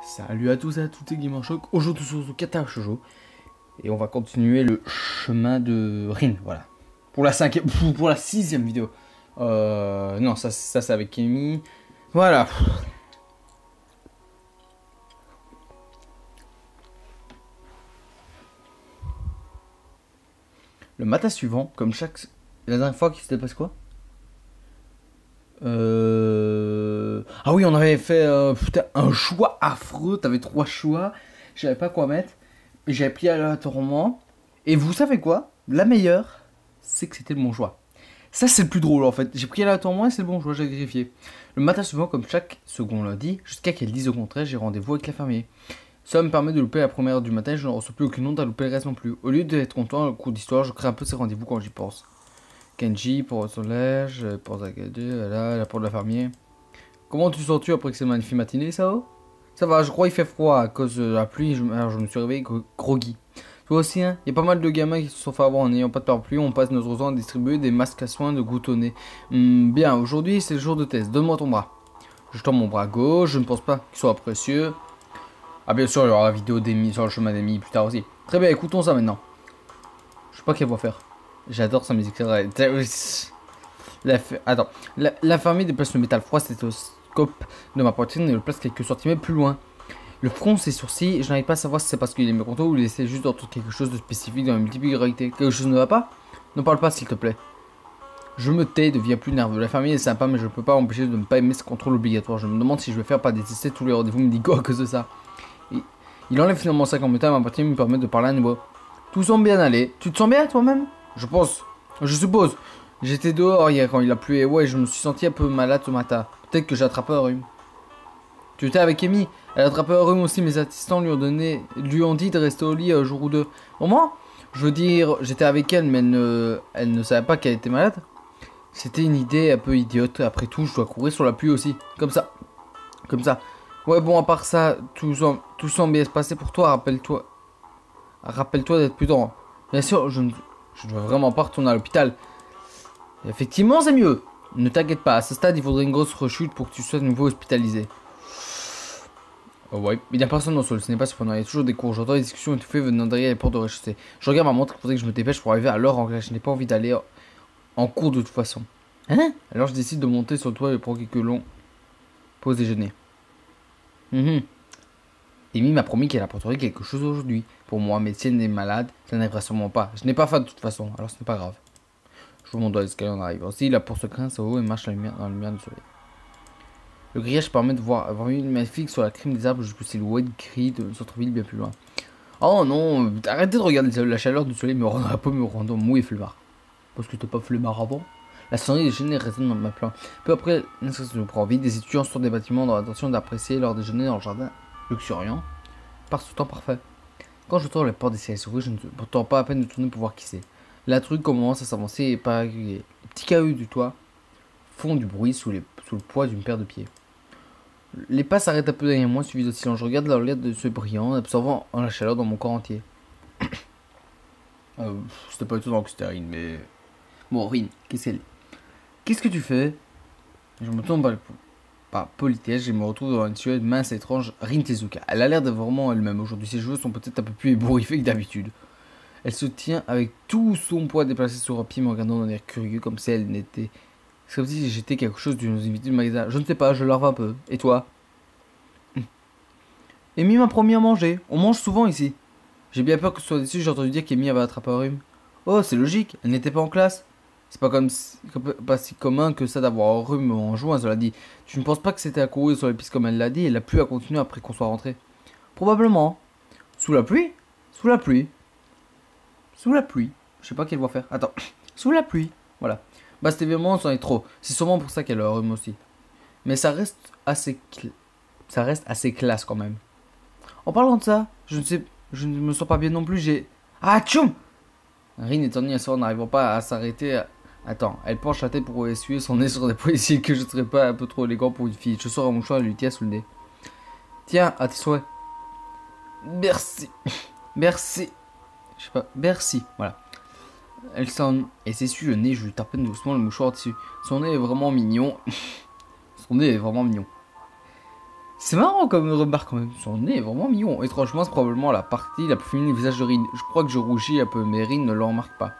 Salut à tous et à toutes, c'est Gamer Choc. Aujourd'hui sur Kata Shoujo. Et on va continuer le chemin de Rin, voilà. Pour la cinquième, pour la sixième vidéo. Non, ça c'est avec Amy. Voilà. Le matin suivant, comme chaque... La dernière fois, qu'il s'était passé quoi? Ah oui, on avait fait putain, un choix affreux. T'avais 3 choix. Je savais pas quoi mettre. J'ai pris aléatoirement. Et vous savez quoi? La meilleure, c'est que c'était le bon choix. Ça, c'est le plus drôle en fait. J'ai pris aléatoirement et c'est le bon choix, j'ai vérifié. Le matin suivant, comme chaque second lundi, jusqu'à qu'elle dise au contraire, j'ai rendez-vous avec la fermier. Ça me permet de louper la première heure du matin, je ne reçois plus aucune honte à louper le reste non plus. Au lieu d'être content, le cours d'histoire, je crée un peu ces rendez-vous quand j'y pense. Kenji pour Solège, pour Zakadu, voilà, la porte de la fermier. Comment tu sens-tu après que c'est magnifique matinée, ça? Ça va, je crois qu'il fait froid à cause de la pluie, alors je me suis réveillé groggy. Toi aussi, hein? Il y a pas mal de gamins qui se sont fait avoir en n'ayant pas de parapluie, on passe notre temps à distribuer des masques à soins de goutonner. Bien, aujourd'hui c'est le jour de test, donne-moi ton bras. Je tends mon bras gauche, je ne pense pas qu'il soit précieux. Ah bien sûr, il y aura la vidéo d'Amy sur le chemin d'Amy plus tard aussi. Très bien, écoutons ça maintenant. Je sais pas quelle voix faire. J'adore sa musique, c'est vrai. Attends, la fermier déplace le métal froid stéthoscope de ma poitrine et le place quelques centimètres plus loin. Le front, ses sourcils, je n'arrive pas à savoir si c'est parce qu'il est mécontent ou il essaie juste d'entendre quelque chose de spécifique dans la multiplicarité. Quelque chose ne va pas? Ne parle pas s'il te plaît. Je me tais, deviens plus nerveux. La famille est sympa, mais je ne peux pas empêcher de ne pas aimer ce contrôle obligatoire. Je me demande si je vais faire pas détester tous les rendez-vous médicaux à cause de ça. Il enlève finalement 50 métal à ma poitrine et me permet de parler à nouveau. Tout semble bien aller. Tu te sens bien toi-même? Je pense. Je suppose. J'étais dehors hier quand il a plu et ouais, je me suis senti un peu malade ce matin. Peut-être que j'ai attrapé un rhume. Tu étais avec Amy? Elle a attrapé un rhume aussi, mes assistants lui ont dit de rester au lit un jour ou deux. Au moins, je veux dire, j'étais avec elle, mais elle ne savait pas qu'elle était malade. C'était une idée un peu idiote. Après tout, je dois courir sur la pluie aussi. Comme ça. Comme ça. Ouais, bon, à part ça, tout semble bien se passer pour toi. Rappelle-toi. Rappelle-toi d'être prudent. Bien sûr, je ne dois vraiment pas retourner à l'hôpital. Effectivement, c'est mieux. Ne t'inquiète pas, à ce stade, il faudrait une grosse rechute pour que tu sois de nouveau hospitalisé. Oh ouais, il n'y a personne dans le sol, ce n'est pas surprenant. Il y a toujours des cours, j'entends des discussions étouffées venant derrière les portes de rez-de-chaussée. Je regarde ma montre, il faudrait que je me dépêche pour arriver à l'heure en classe. Je n'ai pas envie d'aller en cours de toute façon. Hein? Alors je décide de monter sur le toit et prendre quelques longs pauses déjeuner. Amy m'a promis qu'elle apporterait quelque chose aujourd'hui. Pour moi, mais si elle est malade, ça n'arrivera sûrement pas. Je n'ai pas faim de toute façon, alors ce n'est pas grave. Je monte dans l'escalier en arrivant. Aussi, la porte se grince au haut et marche dans la lumière du soleil. Le grillage permet de voir une magnifique sur la crème des arbres jusqu'aux silhouettes gris de centre-ville bien plus loin. Oh non, arrêtez de regarder la chaleur du soleil me rendant mou et flemmard. Parce que t'es pas flemmard avant. La sonnerie des déjeuner résonne dans ma plan. Peu après, l'inscription me prend vite. Des étudiants sortent des bâtiments dans l'intention d'apprécier leur déjeuner dans le jardin luxuriant. Par ce temps parfait. Quand je tourne la porte des séries s'ouvrir, je ne pourtant pas à peine de tourner pour voir qui c'est. La truc commence à s'avancer et pas régulier. Les petits cailloux du toit font du bruit sous le poids d'une paire de pieds. Les pas s'arrêtent un peu derrière moi, suivi de silence. Je regarde la lumière de ce brillant, absorbant la chaleur dans mon corps entier. C'était pas du tout dans le stérine, mais... Bon, Rin, qu'est-ce que tu fais? Je me tourne par politesse, je me retrouve dans une silhouette mince et étrange, Rin Tezuka. Elle a l'air d'être vraiment elle-même aujourd'hui. Ses cheveux sont peut-être un peu plus ébouriffés que d'habitude. Elle se tient avec tout son poids déplacé sur un pied, me regardant d'un air curieux, comme si elle n'était... C'est comme si j'étais quelque chose d'une invitée de magasin. Je ne sais pas, je larve un peu. Et toi? Amy m'a promis à manger. On mange souvent ici. J'ai bien peur que ce soit déçu, j'ai entendu dire qu'Amy avait attrapé un rhume. Oh, c'est logique, elle n'était pas en classe. C'est pas si commun que ça d'avoir un rhume en juin, cela dit. Tu ne penses pas que c'était à courir sur les pistes comme elle l'a dit, et la pluie a continué après qu'on soit rentré? Probablement. Sous la pluie? Sous la pluie. Sous la pluie. Je sais pas quelle voix faire. Attends. Sous la pluie. Voilà. Bah cet événement c'en est trop. C'est sûrement pour ça qu'elle a un rhume aussi. Mais ça reste assez classe quand même. En parlant de ça, je ne me sens pas bien non plus, j'ai... Ah, tchoum! Rin étendit à sort, n'arrivant pas à s'arrêter. Attends, elle penche la tête pour essuyer son nez sur des policiers que je ne serais pas un peu trop élégant pour une fille. Je sors un mouchoir et lui tiens sous le nez. Tiens, à tes souhaits. Merci. Merci. Je sais pas, merci, voilà. Elle s'essuie le nez, je lui tape doucement le mouchoir dessus. Son nez est vraiment mignon. Son nez est vraiment mignon. C'est marrant comme remarque quand même. Son nez est vraiment mignon. Étrangement, c'est probablement la partie la plus féminine du visage de Rin. Je crois que je rougis un peu, mais Rin ne le remarque pas.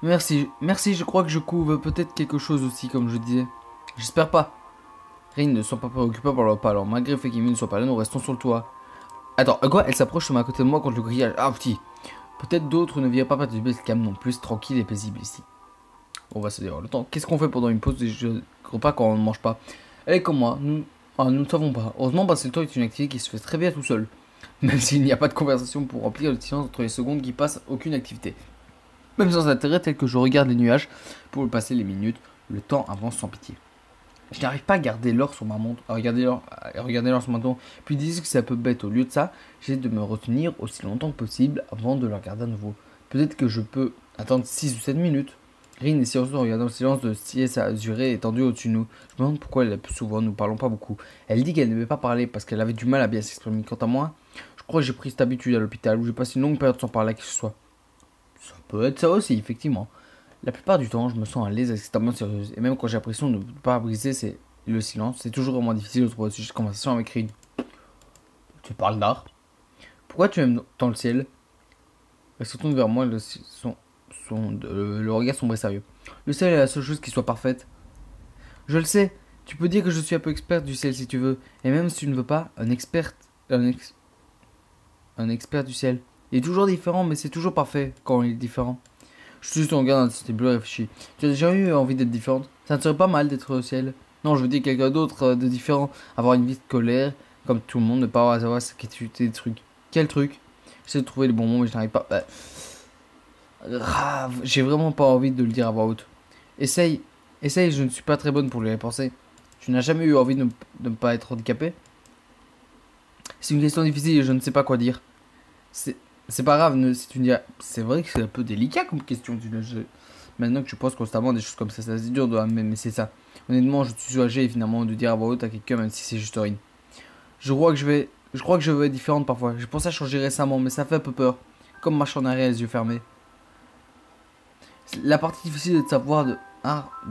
Merci, merci, je crois que je couvre peut-être quelque chose aussi, comme je disais. J'espère pas. Rin ne sont pas préoccupés par leur pas, alors malgré le fait qu'Emile ne soit pas là, nous restons sur le toit. Attends, quoi? Elle s'approche sur à côté de moi contre le grillage. Ah, petit. Peut-être d'autres ne viennent pas participer, ce calme non plus, tranquille et paisible ici. On va se dire le temps. Qu'est-ce qu'on fait pendant une pause de repas quand on ne mange pas? Elle est comme moi, nous ne savons pas. Heureusement, passer le temps est une activité qui se fait très bien tout seul. Même s'il n'y a pas de conversation pour remplir le silence entre les secondes qui passent, aucune activité. Même sans intérêt tel que je regarde les nuages pour passer les minutes, le temps avance sans pitié. Je n'arrive pas à garder l'heure sur ma montre, à regarder l'heure sur ma montre, puis disent que c'est un peu bête. Au lieu de ça, j'essaie de me retenir aussi longtemps que possible avant de le regarder à nouveau. Peut-être que je peux attendre 6 ou 7 minutes. Rin est silencieuse en regardant le silence de ciel azuré étendu au-dessus de nous. Je me demande pourquoi elle a plus souvent, nous parlons pas beaucoup. Elle dit qu'elle n'aimait pas parler parce qu'elle avait du mal à bien s'exprimer. Quant à moi, je crois que j'ai pris cette habitude à l'hôpital où j'ai passé une longue période sans parler à qui que ce soit. Ça peut être ça aussi, effectivement. La plupart du temps, je me sens à l'aise extrêmement sérieuse. Et même quand j'ai l'impression de ne pas briser le silence, c'est toujours vraiment difficile de trouver un sujet de conversation avec Rin. Tu parles d'art. Pourquoi tu aimes tant le ciel? Elle se tourne vers moi, le regard sombre et sérieux. Le ciel est la seule chose qui soit parfaite. Je le sais. Tu peux dire que je suis un peu experte du ciel si tu veux. Et même si tu ne veux pas, un expert du ciel. Il est toujours différent, mais c'est toujours parfait quand il est différent. Je suis juste en regard d'un petit bleu réfléchi. Tu as déjà eu envie d'être différente? Ça ne serait pas mal d'être au ciel. Non, je veux dire quelqu'un d'autre de différent. Avoir une vie de colère, comme tout le monde, ne pas avoir à savoir ce qu'est des trucs. Quel truc? J'essaie de trouver les bons mots, mais je n'arrive pas. Grave, j'ai vraiment pas envie de le dire à voix haute. Essaye, je ne suis pas très bonne pour les penser. Tu n'as jamais eu envie de ne pas être handicapé? C'est une question difficile et je ne sais pas quoi dire. C'est pas grave, si tu me dis. C'est vrai que c'est un peu délicat comme question. Maintenant que tu penses constamment des choses comme ça, c'est dur de mais c'est ça. Honnêtement, je suis soulagé et finalement de dire à voix haute à quelqu'un, même si c'est juste rien. Je crois que je veux être différente parfois. J'ai pensé à changer récemment, mais ça fait un peu peur. Comme marcher en arrière les yeux fermés. La partie difficile est de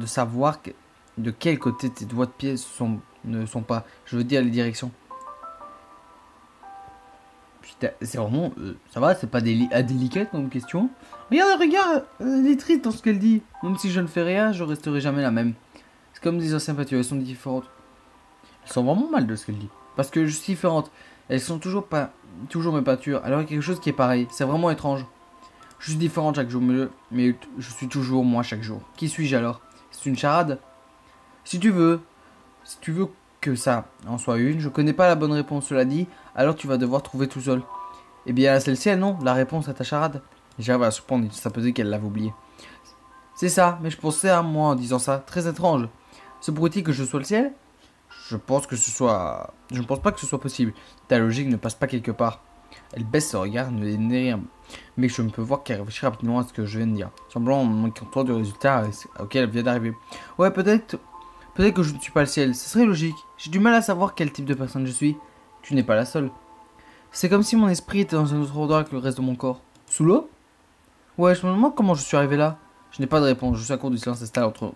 savoir de quel côté tes doigts de pied ne sont pas. Je veux dire les directions. Putain, c'est vraiment. Ça va, c'est pas délicat comme question. Regarde, elle est triste dans ce qu'elle dit. Même si je ne fais rien, je resterai jamais la même. C'est comme des anciennes peintures, elles sont différentes. Elles sont vraiment mal de ce qu'elle dit. Parce que je suis différente. Elles sont toujours mes peintures. Alors il y a quelque chose qui est pareil. C'est vraiment étrange. Je suis différente chaque jour, mais je suis toujours moi chaque jour. Qui suis-je alors? C'est une charade? Si tu veux que ça en soit une, je connais pas la bonne réponse, cela dit, alors tu vas devoir trouver tout seul. Eh bien, c'est le ciel, non? La réponse à ta charade. J'arrive à surprendre, ça peut dire qu'elle l'avait oublié. C'est ça, mais je pensais à moi en disant ça. Très étrange. Se pourrait-il que je sois le ciel? Je ne pense pas que ce soit possible. Ta logique ne passe pas quelque part. Elle baisse son regard, ne n'est rien. Mais je ne peux voir qu'elle réfléchit rapidement à ce que je viens de dire, semblant manquant du résultat auquel elle vient d'arriver. Ouais, peut-être que je ne suis pas le ciel, ce serait logique. J'ai du mal à savoir quel type de personne je suis. Tu n'es pas la seule. C'est comme si mon esprit était dans un autre endroit que le reste de mon corps. Sous l'eau? Ouais, je me demande comment je suis arrivé là. Je n'ai pas de réponse, je suis à court du silence installé entre...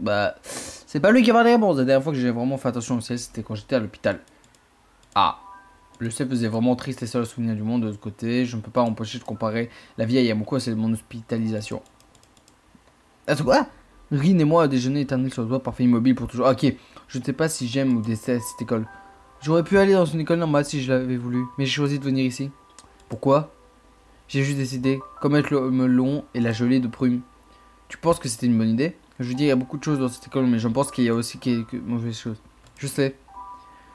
c'est pas lui qui va les réponses. La dernière fois que j'ai vraiment fait attention au ciel, c'était quand j'étais à l'hôpital. Ah. Le ciel faisait vraiment triste et seul souvenir du monde de l'autre côté. Je ne peux pas m'empêcher de comparer la vie à Yamoko à celle de mon hospitalisation. Attends, quoi? Rin et moi, déjeuner éternel sur le toit, parfait immobile pour toujours. Ok, je ne sais pas si j'aime ou déteste cette école. J'aurais pu aller dans une école normale si je l'avais voulu, mais j'ai choisi de venir ici. Pourquoi? J'ai juste décidé, comme être le melon et la gelée de prunes. Tu penses que c'était une bonne idée? Je veux dire, il y a beaucoup de choses dans cette école, mais je pense qu'il y a aussi quelques mauvaises choses. Je sais.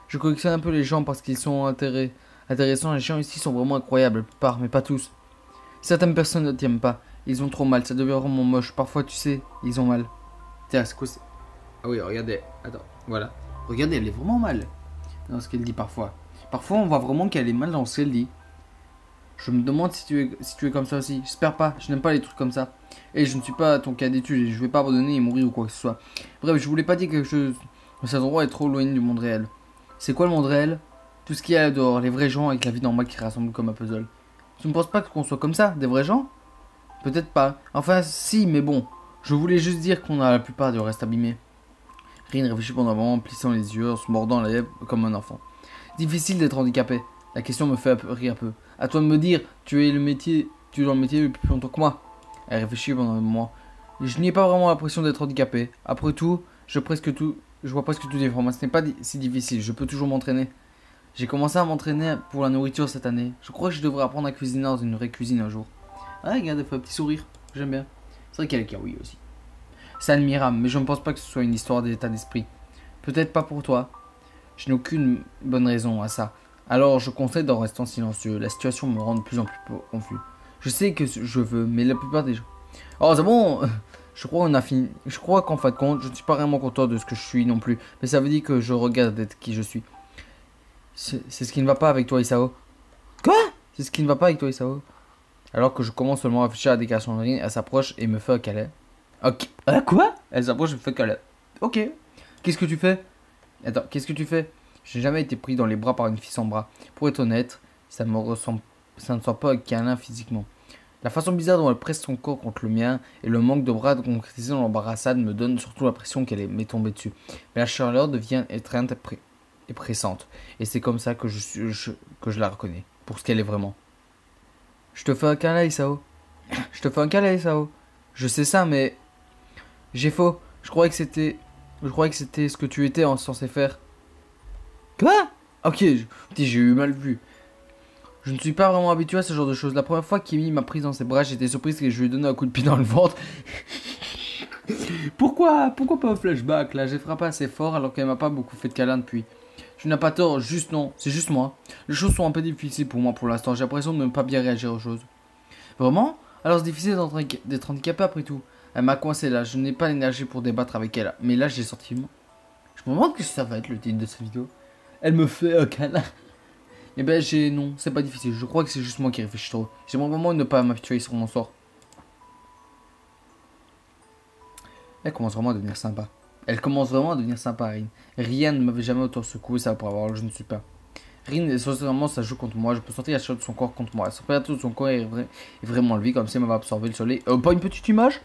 Je collectionne un peu les gens parce qu'ils sont intéressants. Les gens ici sont vraiment incroyables, la plupart, mais pas tous. Certaines personnes ne t'aiment pas. Ils ont trop mal, ça devient vraiment moche. Parfois, tu sais, ils ont mal. Tiens, c'est quoi? Ah oui, regardez. Attends, voilà. Regardez, elle est vraiment mal dans ce qu'elle dit parfois. Parfois, on voit vraiment qu'elle est mal dans ce qu'elle dit. Je me demande si tu es comme ça aussi. J'espère pas, je n'aime pas les trucs comme ça. Et je ne suis pas à ton cas d'étude et je vais pas abandonner et mourir ou quoi que ce soit. Bref, je voulais pas dire quelque chose. Cet endroit est trop éloigné du monde réel. C'est quoi le monde réel? Tout ce qu'il y a dehors, les vrais gens avec la vie normale qui rassemble comme un puzzle. Tu ne penses pas qu'on soit comme ça, des vrais gens? Peut-être pas. Enfin, si, mais bon. Je voulais juste dire qu'on a la plupart du reste abîmé. Rin réfléchit pendant un moment, plissant les yeux, en se mordant la lèvre comme un enfant. Difficile d'être handicapé. La question me fait rire un peu. À toi de me dire, tu es dans le métier depuis plus longtemps que moi. Elle réfléchit pendant un moment. Je n'ai pas vraiment l'impression d'être handicapé. Après tout, je vois presque tout différemment. Ce n'est pas si difficile, je peux toujours m'entraîner. J'ai commencé à m'entraîner pour la nourriture cette année. Je crois que je devrais apprendre à cuisiner dans une vraie cuisine un jour. Ah, regarde, elle fait un petit sourire. J'aime bien. C'est vrai qu'elle est kawaii aussi. C'est admirable, mais je ne pense pas que ce soit une histoire d'état d'esprit. Peut-être pas pour toi. Je n'ai aucune bonne raison à ça. Alors je conseille d'en rester silencieux. La situation me rend de plus en plus confus. Je sais que je veux, mais la plupart des gens... Oh, c'est bon. Je crois qu'on a fini. Je crois qu'en fin de compte, je ne suis pas vraiment content de ce que je suis non plus. Mais ça veut dire que je regarde d'être qui je suis. C'est ce qui ne va pas avec toi, Isao. Quoi? C'est ce qui ne va pas avec toi, Isao. Alors que je commence seulement à afficher la déclaration de Rin, elle s'approche et me fait un câlin. Ok. Quoi? Elle s'approche et me fait un câlin. Ok. Qu'est-ce que tu fais? Attends, qu'est-ce que tu fais? Je n'ai jamais été pris dans les bras par une fille sans bras. Pour être honnête, ça ne ressemble pas à un câlin physiquement. La façon bizarre dont elle presse son corps contre le mien et le manque de bras de concrétiser dans l'embarrassade me donne surtout l'impression qu'elle m'est tombée dessus. Mais la chaleur devient étreinte et pressante. Et c'est comme ça que je la reconnais, pour ce qu'elle est vraiment. Je te fais un câlin, Isao. Je te fais un câlin, Isao. Je sais ça, mais... J'ai faux. Je croyais que c'était ce que tu étais censé faire. Quoi? Ok, j'ai eu mal vu. Je ne suis pas vraiment habitué à ce genre de choses. La première fois qu'Amy m'a prise dans ses bras, j'étais surprise que je lui ai donné un coup de pied dans le ventre. Pourquoi pas un flashback là? J'ai frappé assez fort alors qu'elle m'a pas beaucoup fait de câlin depuis. Tu n'as pas tort, juste non, c'est juste moi. Les choses sont un peu difficiles pour moi pour l'instant. J'ai l'impression de ne pas bien réagir aux choses. Vraiment? Alors c'est difficile d'être handicapé après tout. Elle m'a coincé là, je n'ai pas l'énergie pour débattre avec elle. Mais là j'ai sorti le mot. Je me demande que ça va être le titre de cette vidéo. Elle me fait un câlin. Eh ben non, c'est pas difficile. Je crois que c'est juste moi qui réfléchis trop. J'aimerais vraiment ne pas m'habituer sur mon sort. Elle commence vraiment à devenir sympa. Rin. Rien ne m'avait jamais autant secoué ça pour avoir je ne suis pas. Rin, sincèrement, ça joue contre moi. Je peux sentir la chaleur de son corps contre moi. La température de son corps est vraiment élevée, comme si elle m'avait absorbé le soleil. Pas une petite image?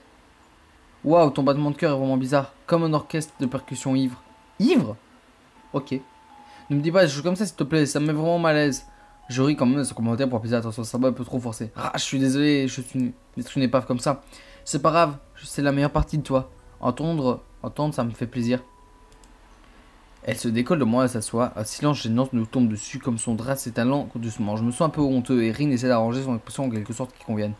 Waouh, ton battement de cœur est vraiment bizarre. Comme un orchestre de percussion ivre. Ivre? Ok. Ne me dis pas des choses comme ça, s'il te plaît. Ça me met vraiment mal à l'aise. Je ris quand même de ce commentaire pour apaiser attention. Ça va un peu trop forcé. Ah, je suis désolé. Je suis une épave comme ça. C'est pas grave. C'est la meilleure partie de toi. Entendre, ça me fait plaisir. Elle se décolle de moi et s'assoit. Un silence gênant nous tombe dessus comme son drap s'étalant doucement. Je me sens un peu honteux et Rin essaie d'arranger son expression en quelque sorte qui convienne.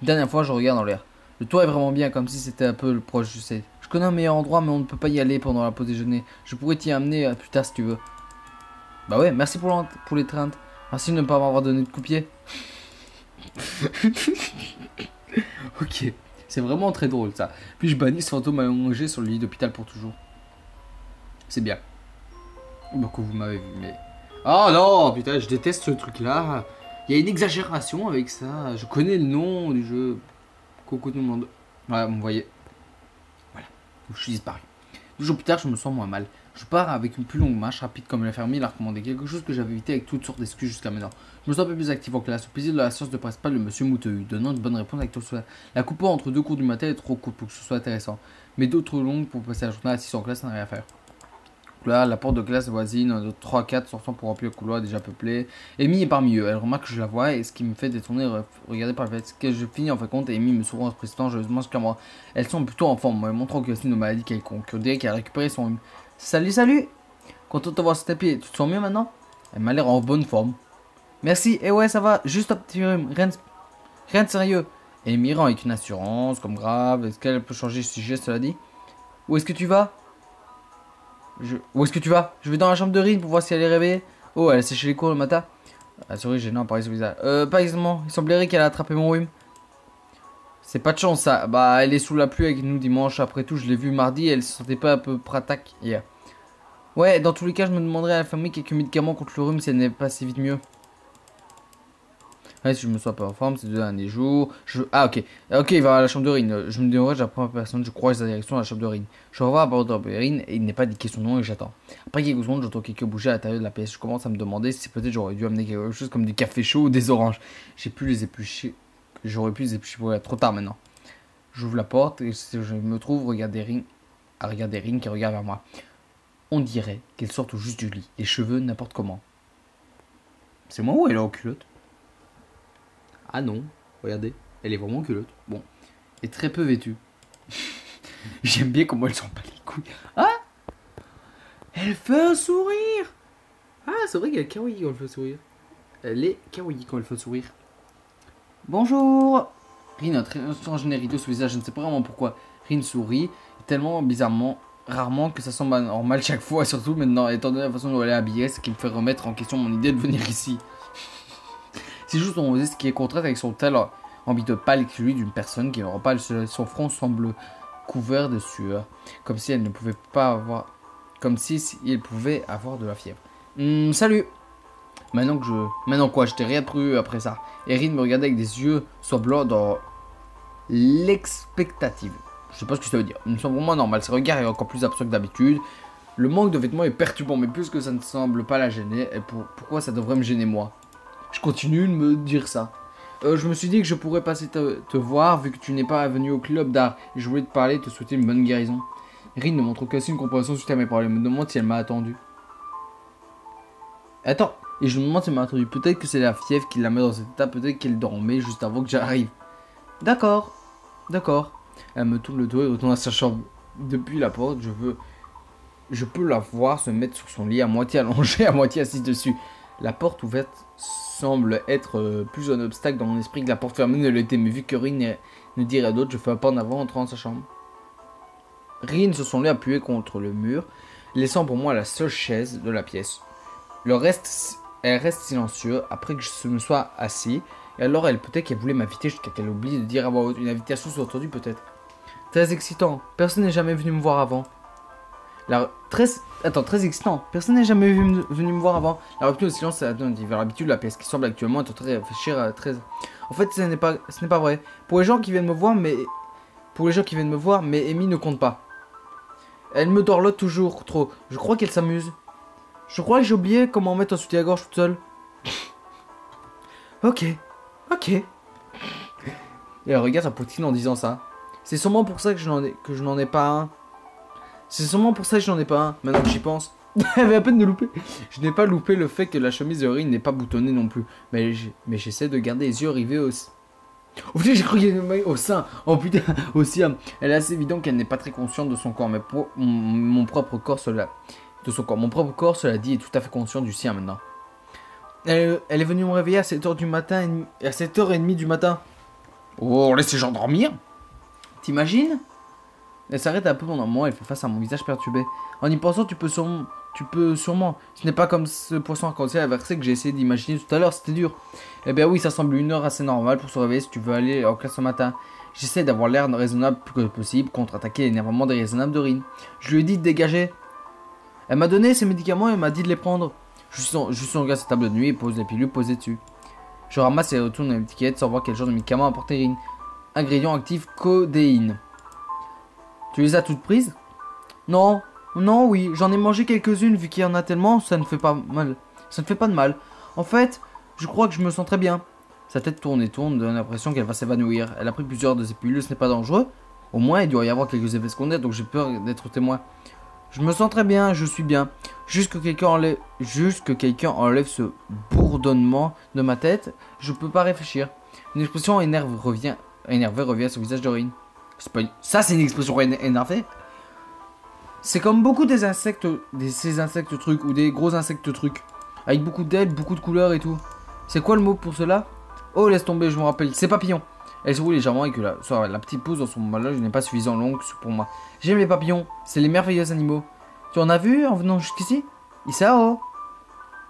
Une dernière fois, je regarde dans l'air. Le toit est vraiment bien, comme si c'était un peu le proche, je sais. Je connais un meilleur endroit, mais on ne peut pas y aller pendant la pause déjeuner. Je pourrais t'y amener plus tard si tu veux. Bah ouais, merci pour l'étreinte. Merci de ne pas m'avoir donné de coup de pied. Ok, c'est vraiment très drôle ça. Puis je bannis ce fantôme allongé sur le lit d'hôpital pour toujours. C'est bien. Beaucoup vous m'avez vu, mais... Oh non, putain, je déteste ce truc-là. Il y a une exagération avec ça. Je connais le nom du jeu. Coucou tout le monde. Ouais, vous voyez. Voilà, je suis disparu. 2 jours plus tard, je me sens moins mal. Je pars avec une plus longue marche rapide comme l'infirmier l'a recommandé. Quelque chose que j'avais évité avec toutes sortes d'excuses jusqu'à maintenant. Je me sens un peu plus actif en classe. Au plaisir de la science de principal, le monsieur Mouteux, donnant une bonne réponse avec tout cela. La coupe entre 2 cours du matin est trop courte pour que ce soit intéressant. Mais d'autres longues pour passer la journée assis en classe, ça n'a rien à faire. Là, la porte de classe voisine, de 3-4 sortant pour remplir le couloir déjà peuplé. Amy est parmi eux. Elle remarque que je la vois et ce qui me fait détourner regarder par le fait que je finis en fin de compte et Amy me sourit en se présentant joyeusement jusqu'à moi. Elles sont plutôt en forme, me montrant que c'est une maladie quelconque. On dirait qu'elle a récupéré son rhume. Salut, salut! Content de te voir sur tes pieds. Tu te sens mieux maintenant? Elle m'a l'air en bonne forme. Merci. Et ouais, ça va. Juste un petit rhume. Rien de sérieux. Et Amy rend avec une assurance, comme grave. Est-ce qu'elle peut changer ce sujet, cela dit? Où est-ce que tu vas? Où est-ce que tu vas? Je vais dans la chambre de Rin pour voir si elle est réveillée. Oh, elle a séché les cours le matin. La souris gênant apparaît sur le visage. Pas exactement. Il semblerait qu'elle a attrapé mon rhume. C'est pas de chance ça. Bah, elle est sous la pluie avec nous dimanche. Après tout, je l'ai vue mardi. Elle se sentait pas un peu prataque hier. Ouais, dans tous les cas, je me demanderais à la famille quelques médicaments contre le rhume si elle n'est pas si vite mieux. Ouais, si je me sens pas en forme ces 2 derniers jours. Ah, ok. Ok, il va à la chambre de Rin. Je me dérange, j'apprends à personne. Je croise sa direction à la chambre de Rin. Je revois à bord de Rin et il n'est pas indiqué son nom et j'attends. Après quelques secondes, j'entends quelqu'un bouger à l'intérieur de la pièce. Je commence à me demander si peut-être j'aurais dû amener quelque chose comme du café chaud ou des oranges. J'ai pu les éplucher. J'aurais pu les éplucher pour être trop tard maintenant. J'ouvre la porte et je me trouve regarder Rin qui regarde vers moi. On dirait qu'elle sort tout juste du lit. Les cheveux n'importe comment. C'est moi ou elle est en culotte? Ah non, regardez, elle est vraiment en culotte. Bon, et très peu vêtue. J'aime bien comment elle s'en bat les couilles. Ah, elle fait un sourire. Ah, c'est vrai qu'elle est kawaii quand elle fait un sourire. Elle est kawaii quand elle fait un sourire. Bonjour. Rin a un très étrange rideau sur le visage, je ne sais pas vraiment pourquoi. Rin sourit tellement bizarrement, rarement que ça semble normal chaque fois, surtout maintenant, étant donné la façon dont elle est habillée, ce qui me fait remettre en question mon idée de venir ici. C'est juste on faisait ce qui est contraire avec son teint en bite pâle et celui d'une personne qui n'aura pas son front semble couvert de sueur, comme si elle ne pouvait pas avoir, comme si il pouvait avoir de la fièvre. Salut. Maintenant quoi, je t'ai rien cru après ça. Erin me regardait avec des yeux blancs dans l'expectative. Je sais pas ce que ça veut dire. Il me semble vraiment normal. Ses regards est encore plus absent que d'habitude. Le manque de vêtements est perturbant, mais plus que ça ne semble pas la gêner. Et pourquoi ça devrait me gêner moi? Je continue de me dire ça. Je me suis dit que je pourrais passer te voir vu que tu n'es pas venu au club d'art. Et je voulais te parler et te souhaiter une bonne guérison. Erin ne montre qu'aussi une compréhension suite à mes problèmes. Je me demande si elle m'a attendu. Attends. Et je me demande si elle m'a attendu. Peut-être que c'est la fièvre qui la met dans cet état. Peut-être qu'elle dormait juste avant que j'arrive. D'accord. D'accord. Elle me tourne le dos et retourne à sa chambre. Depuis la porte, je peux la voir se mettre sur son lit à moitié allongée, à moitié assise dessus. La porte ouverte semble être plus un obstacle dans mon esprit que la porte fermée ne l'était. Mais vu que Rin ne dirait d'autre, je fais un pas en avant en entrant dans sa chambre. Rin se sont appuyés contre le mur, laissant pour moi la seule chaise de la pièce. Elle reste silencieuse après que je me sois assis. Et alors peut-être qu'elle voulait m'inviter jusqu'à qu'elle oublie de dire avoir une invitation sous-entendue peut-être. Très excitant. Personne n'est jamais venu me voir avant. Très excitant. Personne n'est jamais venu me voir avant. La rupture de silence est vers l'habitude de la pièce qui semble actuellement être en train de réfléchir à très... En fait, ce n'est pas vrai. Pour les gens qui viennent me voir, mais Amy ne compte pas. Elle me dorlote toujours trop. Je crois qu'elle s'amuse. Je crois que j'ai oublié comment mettre un soutien-gorge toute seule. Ok. Et elle regarde sa poitrine en disant ça. C'est sûrement pour ça que je n'en ai pas un. Maintenant que j'y pense. Elle avait à peine de louper. Je n'ai pas loupé le fait que la chemise de Rin n'est pas boutonnée non plus. Mais j'essaie de garder les yeux rivés aussi. Oh putain, j'ai cru qu'il y avait une main au sein. Oh putain, aussi. Elle est assez évident qu'elle n'est pas très consciente de son corps. Mais mon propre corps, cela dit, est tout à fait conscient du sien maintenant. Elle est venue me réveiller à 7h du matin, à 7h30 du matin. Oh, laisse ces gens dormir. T'imagines? Elle s'arrête un peu pendant un moment, elle fait face à mon visage perturbé. En y pensant, tu peux sûrement. Ce n'est pas comme ce poisson arc-en-ciel inversé que j'ai essayé d'imaginer tout à l'heure, c'était dur. Eh bien oui, ça semble une heure assez normale pour se réveiller si tu veux aller en classe ce matin. J'essaie d'avoir l'air raisonnable plus que possible, contre-attaquer l'énervement déraisonnable de Rin. Je lui ai dit de dégager. Elle m'a donné ses médicaments et m'a dit de les prendre. Je suis son gars à sa table de nuit et pose les pilules posées dessus. Je ramasse et retourne l'étiquette sans voir quel genre de médicament apporter Rin. Ingrédient actif codéine. Tu les as toutes prises? Non, oui, j'en ai mangé quelques-unes vu qu'il y en a tellement, ça ne fait pas mal. Ça ne fait pas de mal. En fait, je crois que je me sens très bien. Sa tête tourne et tourne, donne l'impression qu'elle va s'évanouir. Elle a pris plusieurs de ces pilules, ce n'est pas dangereux. Au moins, il doit y avoir quelques effets secondaires, donc j'ai peur d'être témoin. Je me sens très bien, je suis bien. Juste que quelqu'un enlève ce bourdonnement de ma tête, je peux pas réfléchir. Une expression énervée revient sur le visage de Rin. Ça, c'est une expression énervée. C'est comme beaucoup des insectes, ces insectes trucs ou des gros insectes trucs, avec beaucoup d'ailes, beaucoup de couleurs et tout. C'est quoi le mot pour cela? Oh, laisse tomber, je me rappelle. C'est papillon. Elle se roule légèrement et que la petite pousse dans son emballage n'est pas suffisamment longue pour moi. J'aime les papillons, c'est les merveilleux animaux. Tu en as vu en venant jusqu'ici? Isao.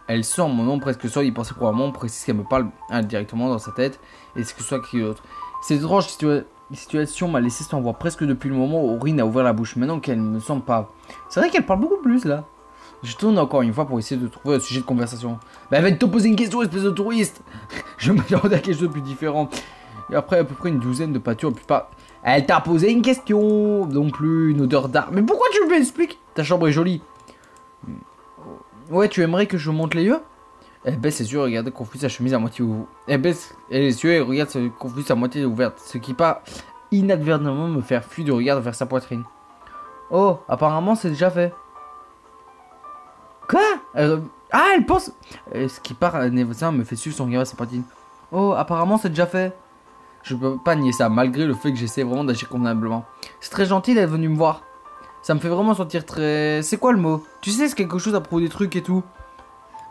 Elle sent mon nom presque seul, il pensait probablement précise qu'elle me parle directement dans sa tête et ce que ce soit qui d'autre. Cette étrange situation m'a laissé sans voix presque depuis le moment où Rin a ouvert la bouche. Maintenant qu'elle me semble pas. C'est vrai qu'elle parle beaucoup plus là. Je tourne encore une fois pour essayer de trouver un sujet de conversation. Bah, elle va te poser une question, espèce de touriste. Je me demande à quelque chose de plus différent. Et après à peu près une douzaine de pâtures, puis pas. Elle t'a posé une question, non plus une odeur d'art. Mais pourquoi tu me l'expliques? Ta chambre est jolie. Ouais, tu aimerais que je monte les yeux? Elle baisse ses yeux et regarde confus sa chemise à moitié ouverte. Elle baisse les yeux et regarde confus à moitié ouverte, ce qui pas inadvertemment me faire fuir de regard vers sa poitrine. Oh, apparemment c'est déjà fait. Quoi? Elle Ah, elle pense. Ce qui part à Névosin me fait suivre son regard à sa patine. Oh, apparemment, c'est déjà fait. Je peux pas nier ça, malgré le fait que j'essaie vraiment d'agir convenablement. C'est très gentil d'être venu me voir. Ça me fait vraiment sentir très... C'est quoi le mot? Tu sais, c'est quelque chose à propos des trucs et tout.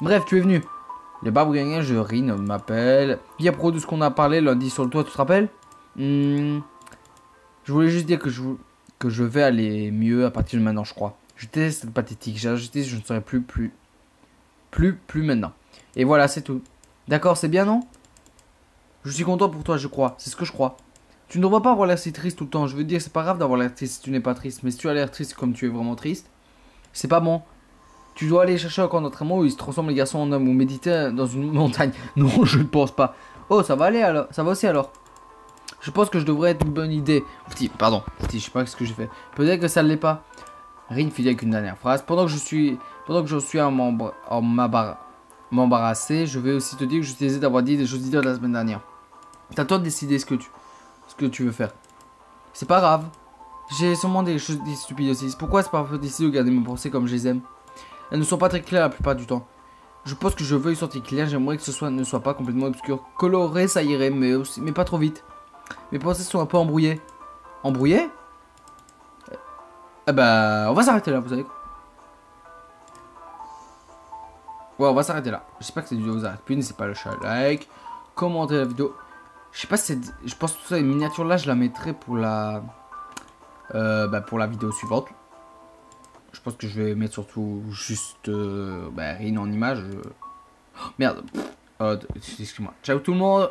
Bref, tu es venu. Le barbe-gagnant, je Rin, m'appelle. Puis à propos de ce qu'on a parlé lundi sur le toit, tu te rappelles? Je voulais juste dire que je vais aller mieux à partir de maintenant, je crois. Je déteste cette pathétique. J'ai ajouté, je ne serai plus maintenant. Et voilà, c'est tout. D'accord, c'est bien, non? Je suis content pour toi, je crois. C'est ce que je crois. Tu ne devrais pas avoir l'air si triste tout le temps. Je veux dire, c'est pas grave d'avoir l'air triste si tu n'es pas triste. Mais si tu as l'air triste comme tu es vraiment triste, c'est pas bon. Tu dois aller chercher un camp d'entraînement où ils se transforment les garçons en hommes ou méditer dans une montagne. Non, je ne pense pas. Oh, ça va aller alors. Ça va aussi alors. Je pense que je devrais être une bonne idée. Pardon. Je sais pas ce que j'ai fait. Peut-être que ça ne l'est pas. Rin finit avec une dernière phrase. Pendant que je suis à m'embarrasser, je vais aussi te dire que je t'ai d'avoir dit des choses idiotes la semaine dernière. C'est à toi de décider ce que tu veux faire. C'est pas grave. J'ai sûrement des choses stupides aussi. Pourquoi c'est pas difficile de garder mes pensées comme je les aime? Elles ne sont pas très claires la plupart du temps. Je pense que je veux une sortie claire. J'aimerais que ne soit pas complètement obscur. Coloré, ça irait, mais pas trop vite. Mes pensées sont un peu embrouillées. Embrouillées? Eh ben, on va s'arrêter là, vous savez quoi. Ouais, on va s'arrêter là. J'espère que cette vidéo vous arrête plus. N'hésitez pas à lâcher un like, commenter la vidéo. Je sais pas si c'est... Je pense que ça, une miniature là, je la mettrai pour la... pour la vidéo suivante. Je pense que je vais mettre surtout juste... Rin en image. Oh, merde. Excuse-moi. Ciao tout le monde.